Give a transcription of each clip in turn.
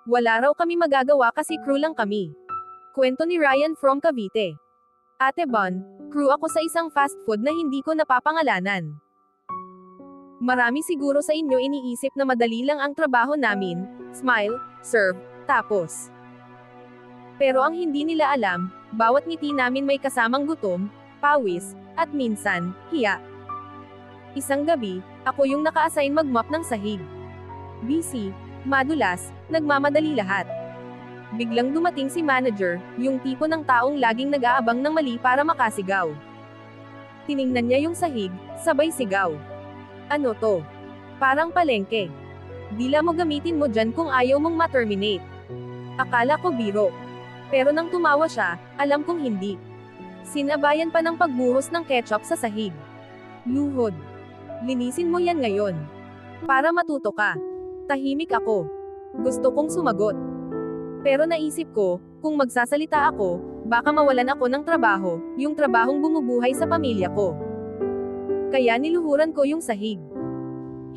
Wala raw kami magagawa kasi crew lang kami. Kwento ni Ryan from Cavite. Ate Bon, crew ako sa isang fast food na hindi ko napapangalanan. Marami siguro sa inyo iniisip na madali lang ang trabaho namin, smile, serve, tapos. Pero ang hindi nila alam, bawat ngiti namin may kasamang gutom, pawis, at minsan, hiya. Isang gabi, ako yung naka-assign mag-mop ng sahig. Busy, madulas, nagmamadali lahat. Biglang dumating si manager, yung tipo ng taong laging nag-aabang ng mali para makasigaw. Tiningnan niya yung sahig, sabay sigaw. Ano to? Parang palengke. Dila mo gamitin mo dyan kung ayaw mong ma-terminate. Akala ko biro. Pero nang tumawa siya, alam kong hindi. Sinabayan pa ng pagbuhos ng ketchup sa sahig. Luhod. Linisin mo yan ngayon. Para matuto ka. Tahimik ako. Gusto kong sumagot. Pero naisip ko, kung magsasalita ako, baka mawalan ako ng trabaho, yung trabahong bumubuhay sa pamilya ko. Kaya niluhuran ko yung sahig.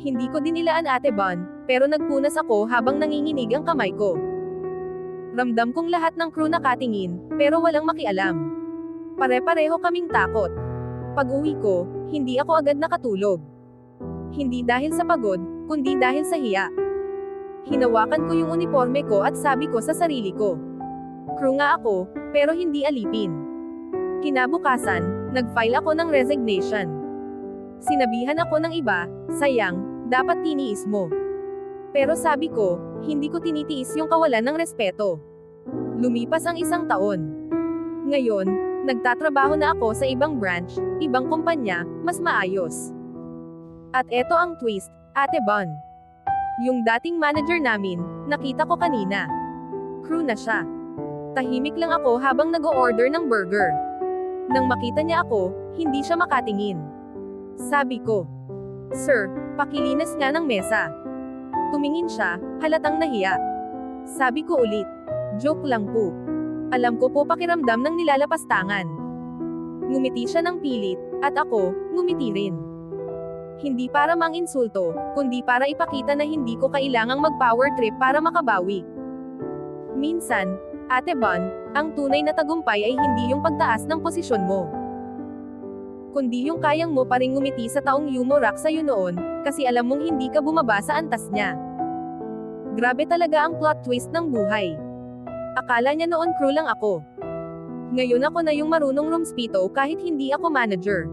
Hindi ko dinilaan Ate Bon, pero nagpunas ako habang nanginginig ang kamay ko. Ramdam kong lahat ng crew nakatingin, pero walang makialam. Pare-pareho kaming takot. Pag-uwi ko, hindi ako agad nakatulog. Hindi dahil sa pagod, kundi dahil sa hiya. Hinawakan ko yung uniforme ko at sabi ko sa sarili ko. Crew nga ako, pero hindi alipin. Kinabukasan, nag-file ako ng resignation. Sinabihan ako ng iba, sayang, dapat tiniis mo. Pero sabi ko, hindi ko tinitiis yung kawalan ng respeto. Lumipas ang 1 taon. Ngayon, nagtatrabaho na ako sa ibang branch, ibang kumpanya, mas maayos. At eto ang twist, Ate Bon. Yung dating manager namin, nakita ko kanina. Crew na siya. Tahimik lang ako habang nag-o-order ng burger. Nang makita niya ako, hindi siya makatingin. Sabi ko, "Sir, pakilinis nga ng mesa." Tumingin siya, halatang nahiya. Sabi ko ulit, "Joke lang po. Alam ko po pakiramdam ng nilalapastangan." Ngumiti siya ng pilit, at ako, ngumiti rin. Hindi para mang-insulto, kundi para ipakita na hindi ko kailangang mag-power trip para makabawi. Minsan, Ate Bon, ang tunay na tagumpay ay hindi yung pagtaas ng posisyon mo, kundi yung kayang mo pa ring ngumiti sa taong yumorak sa'yo noon, kasi alam mong hindi ka bumaba sa antas niya. Grabe talaga ang plot twist ng buhay. Akala niya noon crew lang ako. Ngayon ako na yung marunong rumspito kahit hindi ako manager.